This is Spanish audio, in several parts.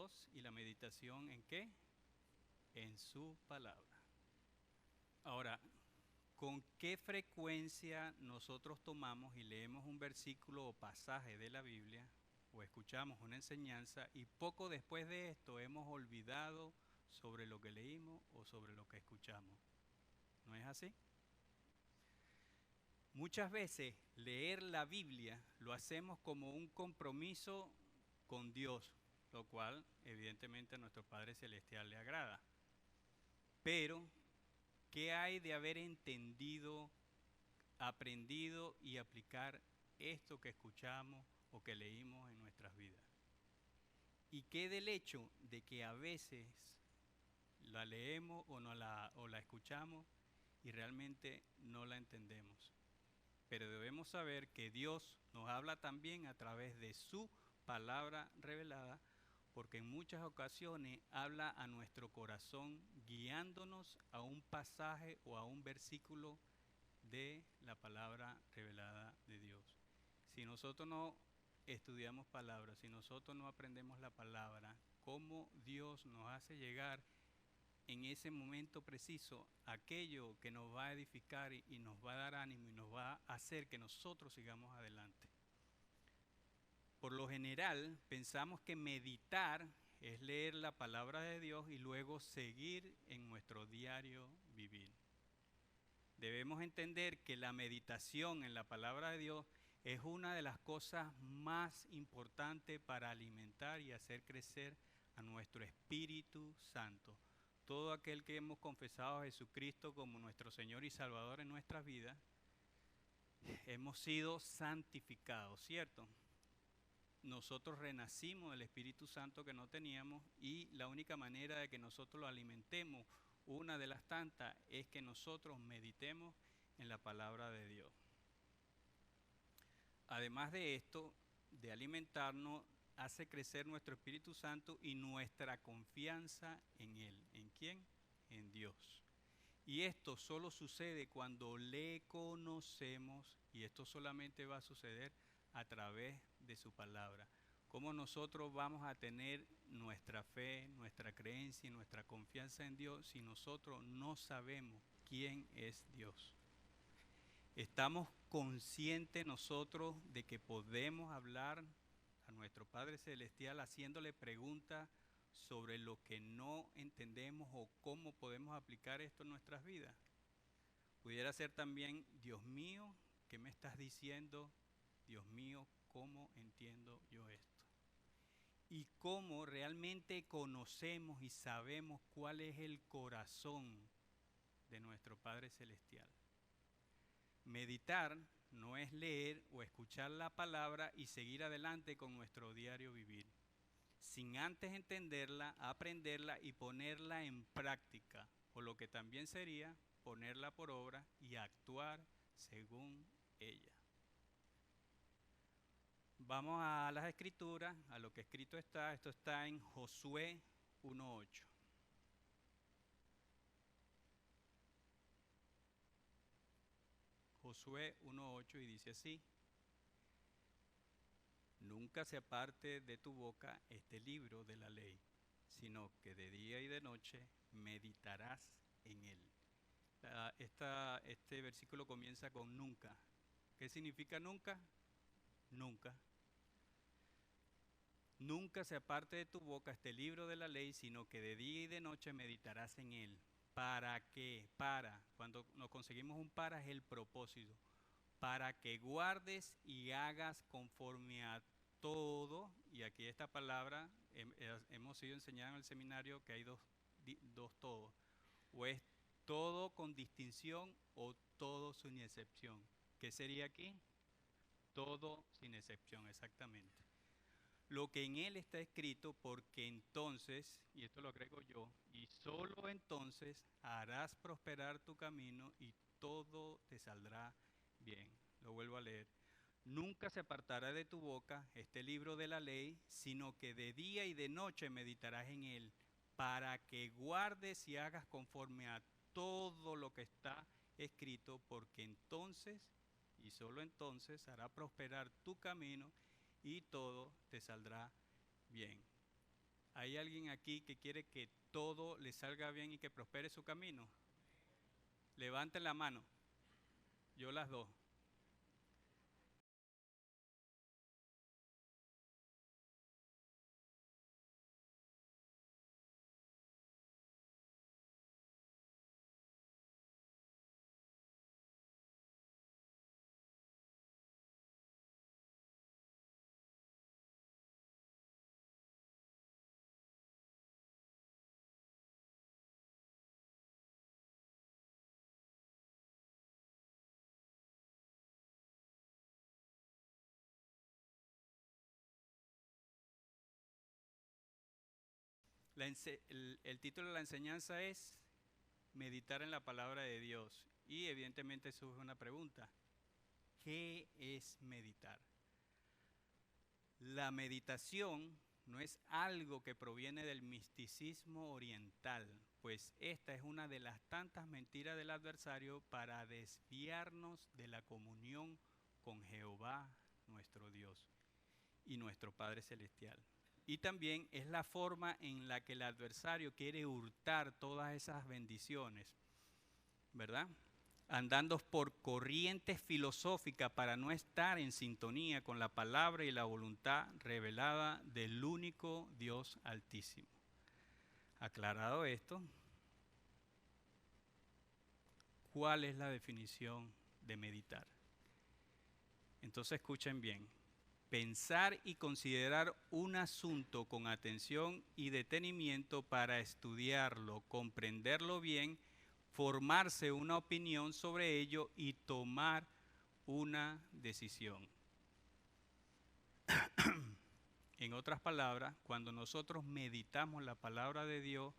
Dios y la meditación ¿en qué? En su palabra. Ahora, ¿con qué frecuencia nosotros tomamos y leemos un versículo o pasaje de la Biblia o escuchamos una enseñanza y poco después de esto hemos olvidado sobre lo que leímos o sobre lo que escuchamos? ¿No es así? Muchas veces leer la Biblia lo hacemos como un compromiso con Dios, lo cual evidentemente a nuestro Padre Celestial le agrada. Pero, ¿qué hay de haber entendido, aprendido y aplicar esto que escuchamos o que leímos en nuestras vidas? ¿Y qué del hecho de que a veces la leemos o la escuchamos y realmente no la entendemos? Pero debemos saber que Dios nos habla también a través de su palabra revelada, porque en muchas ocasiones habla a nuestro corazón guiándonos a un pasaje o a un versículo de la palabra revelada de Dios. Si nosotros no estudiamos palabras, si nosotros no aprendemos la palabra, cómo Dios nos hace llegar en ese momento preciso aquello que nos va a edificar y nos va a dar ánimo y nos va a hacer que nosotros sigamos adelante. Por lo general, pensamos que meditar es leer la palabra de Dios y luego seguir en nuestro diario vivir. Debemos entender que la meditación en la palabra de Dios es una de las cosas más importantes para alimentar y hacer crecer a nuestro Espíritu Santo. Todo aquel que hemos confesado a Jesucristo como nuestro Señor y Salvador en nuestras vidas, hemos sido santificados, ¿cierto? Nosotros renacimos del Espíritu Santo que no teníamos y la única manera de que nosotros lo alimentemos, una de las tantas, es que nosotros meditemos en la palabra de Dios. Además de esto, de alimentarnos, hace crecer nuestro Espíritu Santo y nuestra confianza en Él. ¿En quién? En Dios. Y esto solo sucede cuando le conocemos, y esto solamente va a suceder a través de su palabra. ¿Cómo nosotros vamos a tener nuestra fe, nuestra creencia y nuestra confianza en Dios si nosotros no sabemos quién es Dios? ¿Estamos conscientes nosotros de que podemos hablar a nuestro Padre Celestial haciéndole preguntas sobre lo que no entendemos o cómo podemos aplicar esto en nuestras vidas? Pudiera ser también, Dios mío, ¿qué me estás diciendo? Dios mío, ¿cómo entiendo yo esto? Y cómo realmente conocemos y sabemos cuál es el corazón de nuestro Padre Celestial. Meditar no es leer o escuchar la palabra y seguir adelante con nuestro diario vivir, sin antes entenderla, aprenderla y ponerla en práctica, o lo que también sería ponerla por obra y actuar según ella. Vamos a las escrituras, a lo que escrito está. Esto está en Josué 1:8. Josué 1:8 y dice así: nunca se aparte de tu boca este libro de la ley, sino que de día y de noche meditarás en él. Este versículo comienza con nunca. ¿Qué significa nunca? Nunca. Nunca se aparte de tu boca este libro de la ley, sino que de día y de noche meditarás en él. ¿Para qué? Cuando nos conseguimos un para es el propósito. Para que guardes y hagas conforme a todo, y aquí esta palabra hemos sido enseñados en el seminario que hay dos todos, o es todo con distinción o todo sin excepción. ¿Qué sería aquí? Todo sin excepción, exactamente. Lo que en él está escrito, porque entonces, y esto lo agrego yo, y solo entonces harás prosperar tu camino y todo te saldrá bien. Lo vuelvo a leer. Nunca se apartará de tu boca este libro de la ley, sino que de día y de noche meditarás en él, para que guardes y hagas conforme a todo lo que está escrito, porque entonces, y solo entonces, hará prosperar tu camino y todo te saldrá bien. ¿Hay alguien aquí que quiere que todo le salga bien y que prospere su camino? Levanten la mano. Yo las dos. El título de la enseñanza es meditar en la palabra de Dios. Y evidentemente surge una pregunta. ¿Qué es meditar? La meditación no es algo que proviene del misticismo oriental, pues esta es una de las tantas mentiras del adversario para desviarnos de la comunión con Jehová, nuestro Dios y nuestro Padre Celestial. Y también es la forma en la que el adversario quiere hurtar todas esas bendiciones, ¿verdad? Andando por corrientes filosóficas para no estar en sintonía con la palabra y la voluntad revelada del único Dios Altísimo. Aclarado esto, ¿cuál es la definición de meditar? Entonces escuchen bien. Pensar y considerar un asunto con atención y detenimiento para estudiarlo, comprenderlo bien, formarse una opinión sobre ello y tomar una decisión. En otras palabras, cuando nosotros meditamos la palabra de Dios,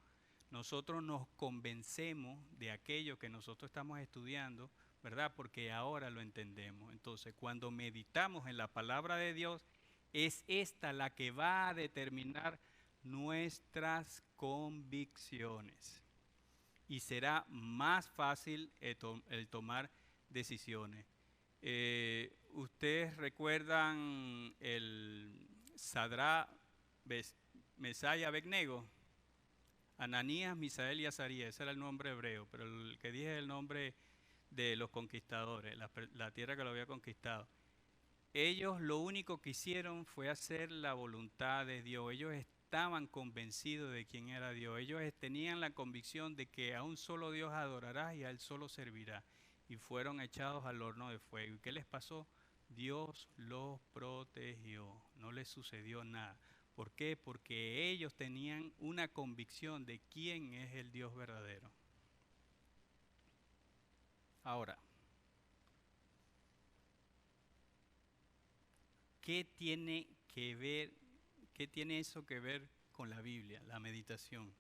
nosotros nos convencemos de aquello que nosotros estamos estudiando, ¿verdad? Porque ahora lo entendemos. Entonces, cuando meditamos en la palabra de Dios, es esta la que va a determinar nuestras convicciones. Y será más fácil el tomar decisiones. Ustedes recuerdan el Sadrá, Mesaya, Abednego, Ananías, Misael y Azarías, ese era el nombre hebreo, pero el que dije es el nombre de los conquistadores, la tierra que lo había conquistado. Ellos lo único que hicieron fue hacer la voluntad de Dios. Ellos estaban convencidos de quién era Dios. Ellos tenían la convicción de que a un solo Dios adorarás y a él solo servirás. Y fueron echados al horno de fuego. ¿Y qué les pasó? Dios los protegió. No les sucedió nada. ¿Por qué? Porque ellos tenían una convicción de quién es el Dios verdadero. Ahora, ¿qué tiene que ver, qué tiene eso que ver con la Biblia, la meditación?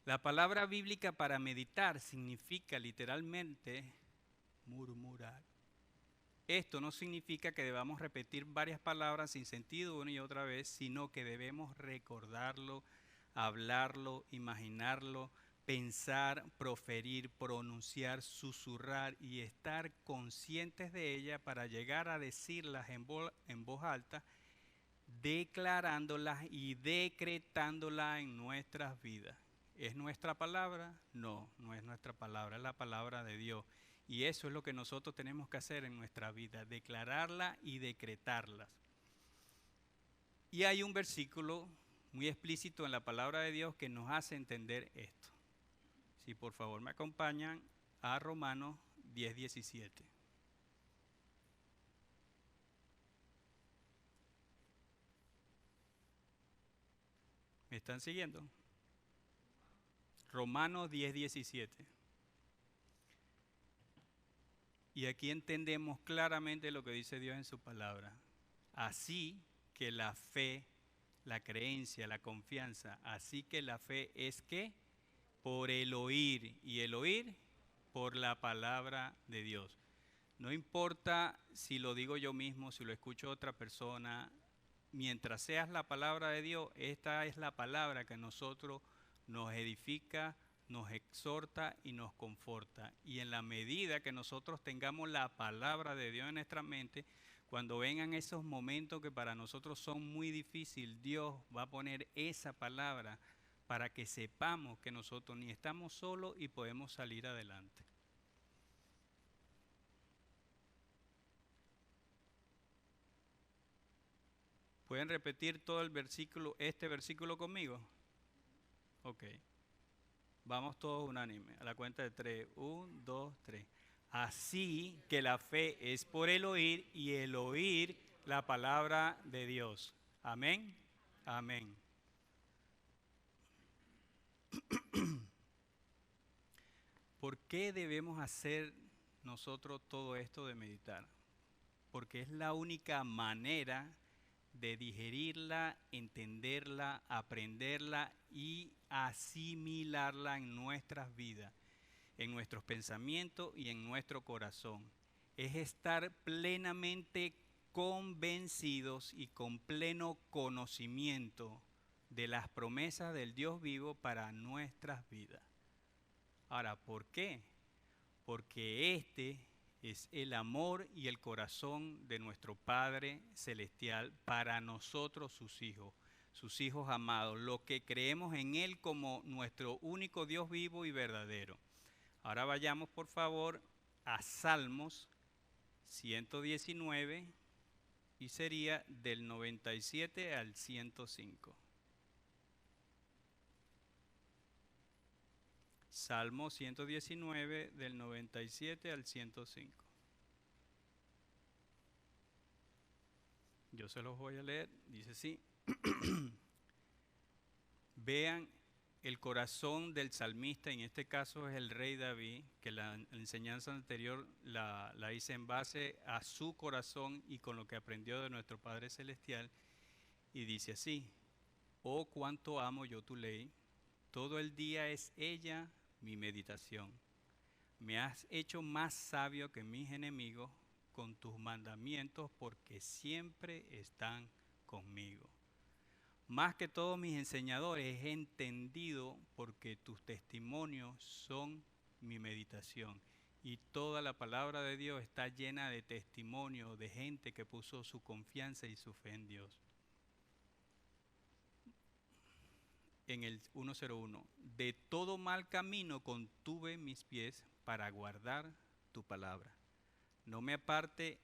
La palabra bíblica para meditar significa literalmente murmurar. Esto no significa que debamos repetir varias palabras sin sentido una y otra vez, sino que debemos recordarlo, hablarlo, imaginarlo, pensar, proferir, pronunciar, susurrar y estar conscientes de ella para llegar a decirlas en voz alta, declarándolas y decretándolas en nuestras vidas. ¿Es nuestra palabra? No, no es nuestra palabra, es la palabra de Dios. Y eso es lo que nosotros tenemos que hacer en nuestra vida, declararla y decretarlas. Y hay un versículo muy explícito en la palabra de Dios que nos hace entender esto. Si por favor me acompañan a Romanos 10:17. ¿Me están siguiendo? Romanos 10:17. Y aquí entendemos claramente lo que dice Dios en su palabra. Así que la fe, la creencia, la confianza, así que la fe es que por el oír y el oír por la palabra de Dios. No importa si lo digo yo mismo, si lo escucho otra persona, mientras seas la palabra de Dios, esta es la palabra que a nosotros nos edifica, nos exhorta y nos conforta. Y en la medida que nosotros tengamos la palabra de Dios en nuestra mente, Cuando vengan esos momentos que para nosotros son muy difíciles, Dios va a poner esa palabra para que sepamos que nosotros ni estamos solos y podemos salir adelante. ¿Pueden repetir todo el versículo, este versículo conmigo? Ok. Vamos todos unánime. A la cuenta de 3. 1, 2, 3. Así que la fe es por el oír y el oír la palabra de Dios. Amén. Amén. ¿Por qué debemos hacer nosotros todo esto de meditar? Porque es la única manera de digerirla, entenderla, aprenderla y asimilarla en nuestras vidas, en nuestros pensamientos y en nuestro corazón. Es estar plenamente convencidos y con pleno conocimiento de las promesas del Dios vivo para nuestras vidas. Ahora, ¿por qué? Porque este es el amor y el corazón de nuestro Padre Celestial para nosotros sus hijos amados, los que creemos en Él como nuestro único Dios vivo y verdadero. Ahora vayamos por favor a Salmos 119 y sería del 97 al 105. Salmo 119 del 97 al 105. Yo se los voy a leer, dice así. Vean el corazón del salmista, en este caso es el rey David, que la enseñanza anterior la hice en base a su corazón y con lo que aprendió de nuestro Padre Celestial. Y dice así: oh, cuánto amo yo tu ley, todo el día es ella mi meditación. Me has hecho más sabio que mis enemigos con tus mandamientos, porque siempre están conmigo. Más que todos mis enseñadores he entendido, porque tus testimonios son mi meditación. Y toda la palabra de Dios está llena de testimonios de gente que puso su confianza y su fe en Dios. En el 101, de todo mal camino contuve mis pies para guardar tu palabra. No me aparté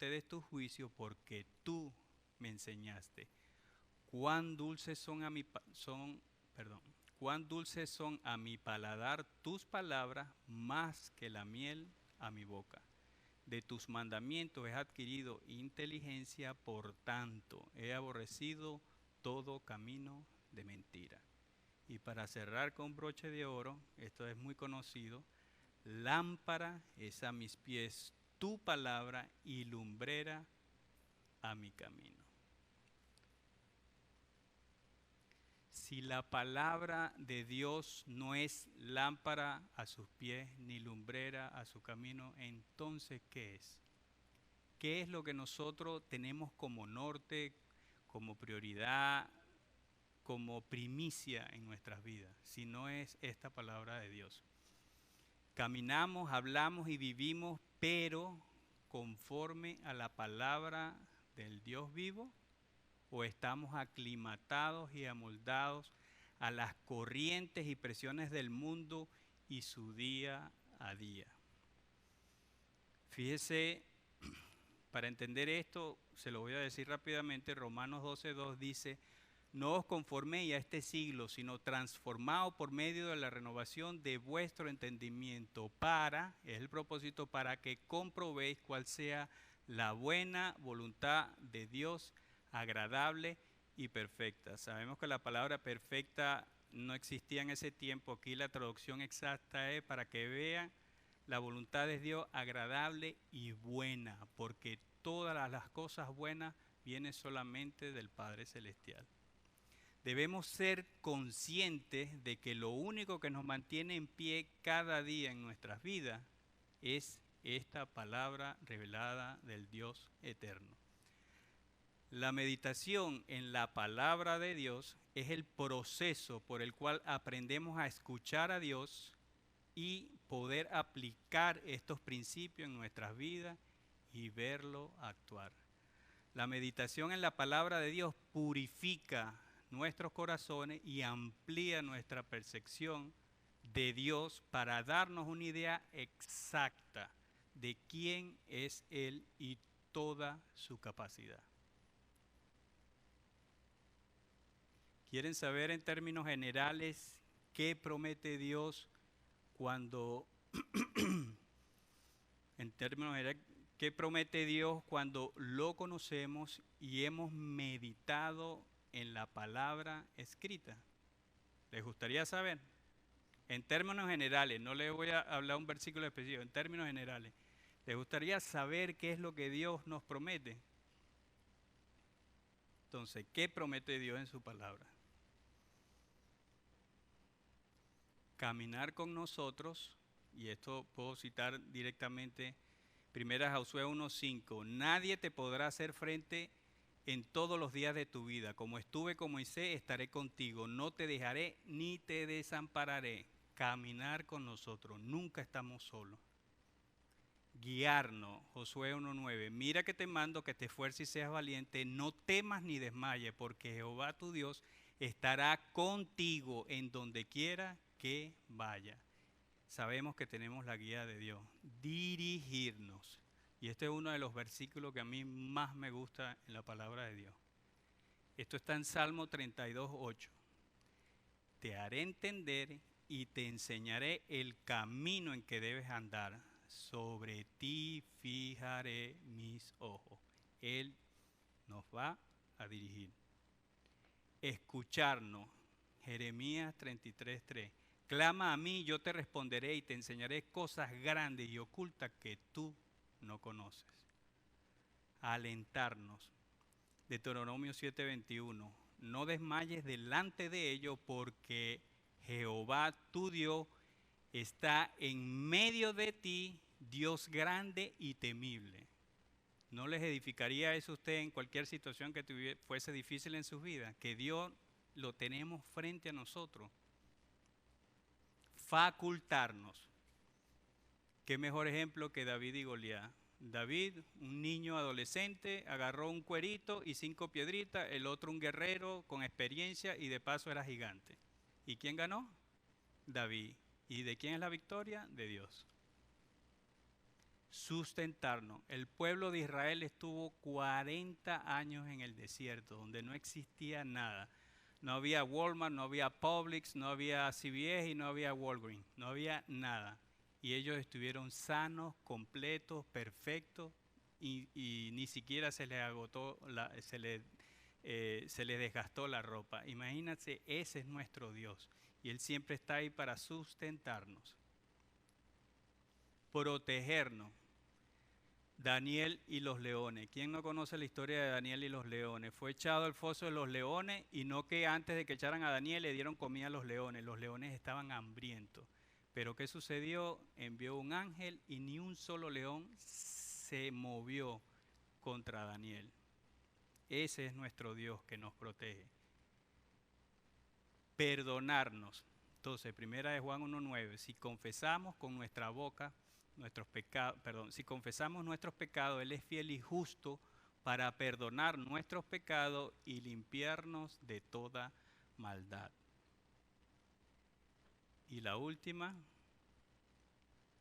de tus juicios, porque tú me enseñaste. Cuán dulces son a mi paladar tus palabras, más que la miel a mi boca. De tus mandamientos he adquirido inteligencia, por tanto he aborrecido todo camino de mentira. Y para cerrar con broche de oro, esto es muy conocido: lámpara es a mis pies tu palabra y lumbrera a mi camino. Si la palabra de Dios no es lámpara a sus pies ni lumbrera a su camino, entonces ¿qué es? ¿Qué es lo que nosotros tenemos como norte, como prioridad, como primicia en nuestras vidas, si no es esta palabra de Dios? Caminamos, hablamos y vivimos, pero conforme a la palabra del Dios vivo, o estamos aclimatados y amoldados a las corrientes y presiones del mundo y su día a día. Fíjese, para entender esto, se lo voy a decir rápidamente. Romanos 12:2 dice: no os conforméis a este siglo, sino transformaos por medio de la renovación de vuestro entendimiento, es el propósito, para que comprobéis cuál sea la buena voluntad de Dios, agradable y perfecta. Sabemos que la palabra perfecta no existía en ese tiempo. Aquí la traducción exacta es para que vean la voluntad de Dios agradable y buena, porque todas las cosas buenas vienen solamente del Padre Celestial. Debemos ser conscientes de que lo único que nos mantiene en pie cada día en nuestras vidas es esta palabra revelada del Dios eterno. La meditación en la palabra de Dios es el proceso por el cual aprendemos a escuchar a Dios y poder aplicar estos principios en nuestras vidas y verlo actuar. La meditación en la palabra de Dios purifica nuestros corazones y amplía nuestra percepción de Dios para darnos una idea exacta de quién es Él y toda su capacidad. ¿Quieren saber en términos generales qué promete Dios cuando, en términos generales, qué promete Dios cuando lo conocemos y hemos meditado en la palabra escrita? ¿Les gustaría saber? En términos generales, no les voy a hablar un versículo específico, en términos generales. ¿Les gustaría saber qué es lo que Dios nos promete? Entonces, ¿qué promete Dios en su palabra? Caminar con nosotros, y esto puedo citar directamente, 1 Josué 1:5, nadie te podrá hacer frente en todos los días de tu vida. Como estuve con Moisés, estaré contigo, no te dejaré ni te desampararé. Caminar con nosotros, nunca estamos solos. Guiarnos, Josué 1:9, mira que te mando que te esfuerces y seas valiente, no temas ni desmayes, porque Jehová tu Dios estará contigo en donde quiera que vaya. Sabemos que tenemos la guía de Dios, dirigirnos. Y este es uno de los versículos que a mí más me gusta en la palabra de Dios. Esto está en Salmo 32:8. Te haré entender y te enseñaré el camino en que debes andar. Sobre ti fijaré mis ojos. Él nos va a dirigir. Escucharnos. Jeremías 33:3. Clama a mí, yo te responderé y te enseñaré cosas grandes y ocultas que tú no conoces. Alentarnos. Deuteronomio 7:21. No desmayes delante de ellos porque Jehová tu Dios está en medio de ti, Dios grande y temible. ¿No les edificaría eso a usted en cualquier situación que fuese difícil en sus vidas? Que Dios lo tenemos frente a nosotros. Facultarnos. ¿Qué mejor ejemplo que David y Goliat? David, un niño adolescente, agarró un cuerito y 5 piedritas, el otro un guerrero con experiencia y de paso era gigante. ¿Y quién ganó? David. ¿Y de quién es la victoria? De Dios. Sustentarnos. El pueblo de Israel estuvo 40 años en el desierto, donde no existía nada. No había Walmart, no había Publix, no había CVS y no había Walgreens. No había nada. Y ellos estuvieron sanos, completos, perfectos y ni siquiera se les agotó, se les desgastó la ropa. Imagínense, ese es nuestro Dios y Él siempre está ahí para sustentarnos. Protegernos. Daniel y los leones. ¿Quién no conoce la historia de Daniel y los leones? Fue echado al foso de los leones y no que antes de que echaran a Daniel le dieron comida a los leones. Los leones estaban hambrientos. Pero ¿qué sucedió? Envió un ángel y ni un solo león se movió contra Daniel. Ese es nuestro Dios que nos protege. Perdonarnos. Entonces, 1 Juan 1:9, si confesamos con nuestra boca si confesamos nuestros pecados, Él es fiel y justo para perdonar nuestros pecados y limpiarnos de toda maldad. Y la última,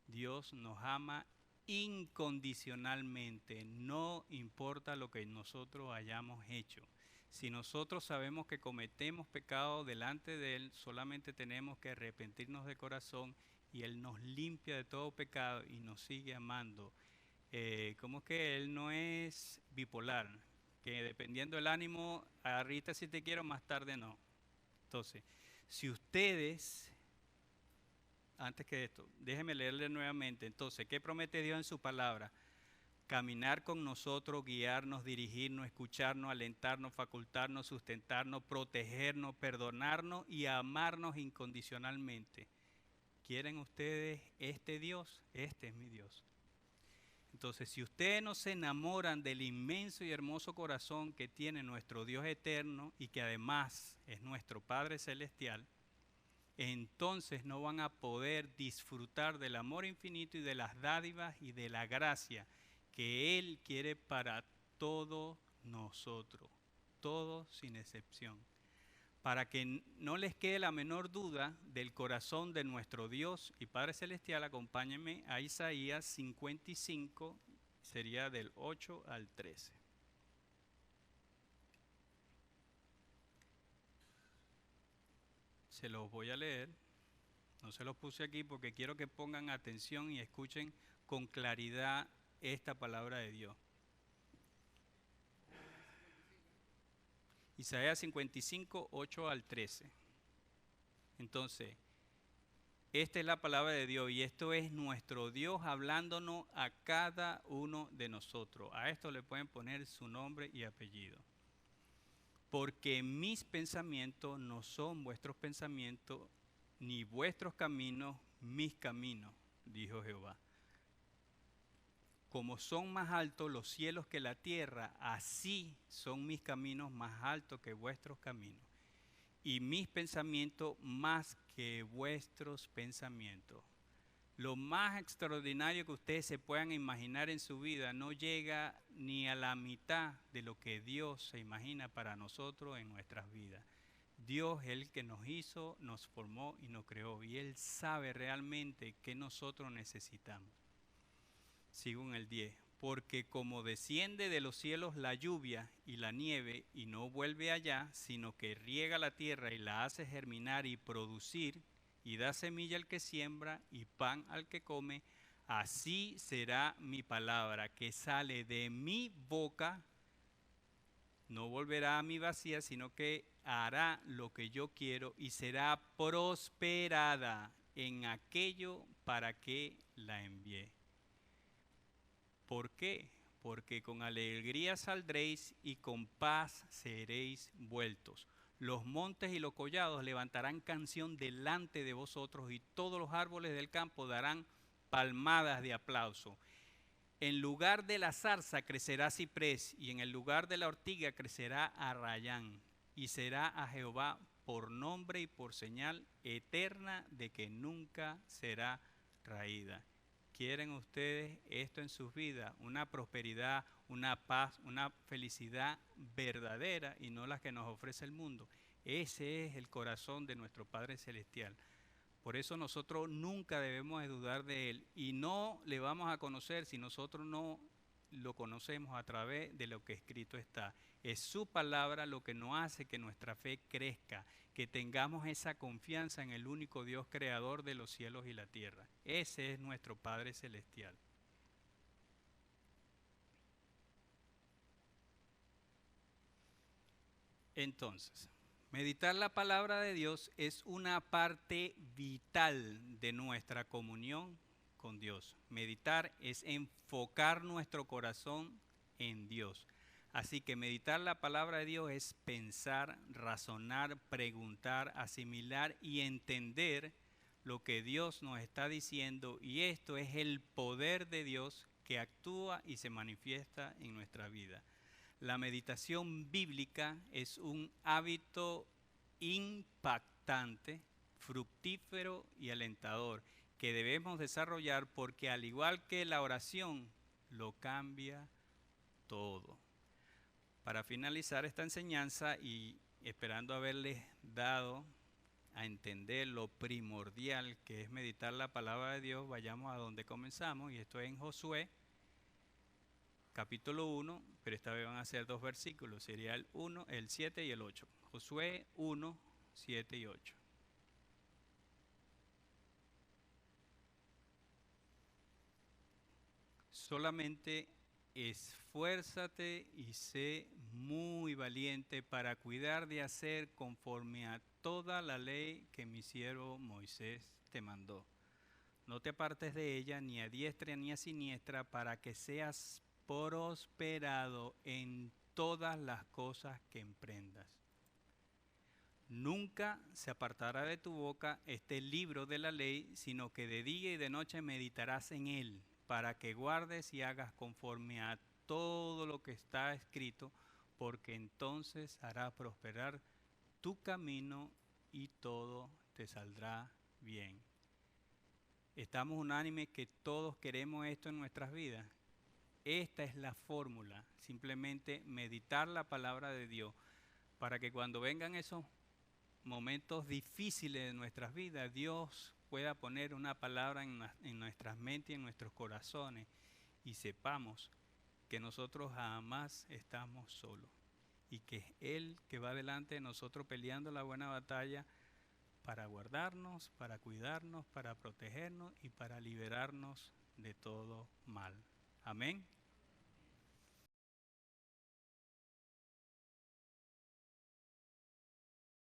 Dios nos ama incondicionalmente, no importa lo que nosotros hayamos hecho. Si nosotros sabemos que cometemos pecado delante de Él, solamente tenemos que arrepentirnos de corazón y Él nos limpia de todo pecado y nos sigue amando. ¿Cómo que Él no es bipolar? Que dependiendo del ánimo, ahorita sí te quiero, más tarde no. Entonces, si ustedes, antes que esto, déjenme leerle nuevamente. Entonces, ¿qué promete Dios en su palabra? Caminar con nosotros, guiarnos, dirigirnos, escucharnos, alentarnos, facultarnos, sustentarnos, protegernos, perdonarnos y amarnos incondicionalmente. ¿Quieren ustedes este Dios? Este es mi Dios. Entonces, si ustedes no se enamoran del inmenso y hermoso corazón que tiene nuestro Dios eterno y que además es nuestro Padre Celestial, entonces no van a poder disfrutar del amor infinito y de las dádivas y de la gracia que Él quiere para todos nosotros, todos sin excepción. Para que no les quede la menor duda del corazón de nuestro Dios y Padre Celestial, acompáñenme a Isaías 55, sería del 8 al 13. Se los voy a leer, no se los puse aquí porque quiero que pongan atención y escuchen con claridad esta palabra de Dios. Isaías 55, 8 al 13. Entonces, esta es la palabra de Dios y esto es nuestro Dios hablándonos a cada uno de nosotros. A esto le pueden poner su nombre y apellido. Porque mis pensamientos no son vuestros pensamientos, ni vuestros caminos mis caminos, dijo Jehová. Como son más altos los cielos que la tierra, así son mis caminos más altos que vuestros caminos, y mis pensamientos más que vuestros pensamientos. Lo más extraordinario que ustedes se puedan imaginar en su vida no llega ni a la mitad de lo que Dios se imagina para nosotros en nuestras vidas. Dios es el que nos hizo, nos formó y nos creó, y Él sabe realmente qué nosotros necesitamos. Sigo en el 10. Porque como desciende de los cielos la lluvia y la nieve y no vuelve allá, sino que riega la tierra y la hace germinar y producir, y da semilla al que siembra y pan al que come, así será mi palabra que sale de mi boca. No volverá a mí vacía, sino que hará lo que yo quiero y será prosperada en aquello para que la envié. ¿Por qué? Porque con alegría saldréis y con paz seréis vueltos. Los montes y los collados levantarán canción delante de vosotros y todos los árboles del campo darán palmadas de aplauso. En lugar de la zarza crecerá ciprés y en el lugar de la ortiga crecerá arrayán. Y será a Jehová por nombre y por señal eterna de que nunca será raída. ¿Quieren ustedes esto en sus vidas? Una prosperidad, una paz, una felicidad verdadera y no las que nos ofrece el mundo. Ese es el corazón de nuestro Padre Celestial. Por eso nosotros nunca debemos de dudar de Él y no le vamos a conocer si nosotros no lo conocemos a través de lo que escrito está. Es su palabra lo que nos hace que nuestra fe crezca, que tengamos esa confianza en el único Dios creador de los cielos y la tierra. Ese es nuestro Padre Celestial. Entonces, meditar la palabra de Dios es una parte vital de nuestra comunión con Dios. Meditar es enfocar nuestro corazón en Dios. Así que meditar la palabra de Dios es pensar, razonar, preguntar, asimilar y entender lo que Dios nos está diciendo, y esto es el poder de Dios que actúa y se manifiesta en nuestra vida. La meditación bíblica es un hábito impactante, fructífero y alentador que debemos desarrollar porque al igual que la oración, lo cambia todo. Para finalizar esta enseñanza y esperando haberles dado a entender lo primordial que es meditar la palabra de Dios, vayamos a donde comenzamos, y esto es en Josué, capítulo 1, pero esta vez van a ser dos versículos, sería el 1, el 7 y el 8. Josué 1, 7 y 8. Solamente esfuérzate y sé muy valiente para cuidar de hacer conforme a toda la ley que mi siervo Moisés te mandó. No te apartes de ella ni a diestra ni a siniestra, para que seas prosperado en todas las cosas que emprendas. Nunca se apartará de tu boca este libro de la ley, sino que de día y de noche meditarás en él, para que guardes y hagas conforme a todo lo que está escrito, porque entonces hará prosperar tu camino y todo te saldrá bien. Estamos unánimes que todos queremos esto en nuestras vidas. esta es la fórmula, simplemente meditar la palabra de Dios para que cuando vengan esos momentos difíciles de nuestras vidas, Dios pueda poner una palabra en nuestras mentes y en nuestros corazones y sepamos que nosotros jamás estamos solos y que es Él que va delante de nosotros peleando la buena batalla para guardarnos, para cuidarnos, para protegernos y para liberarnos de todo mal. Amén.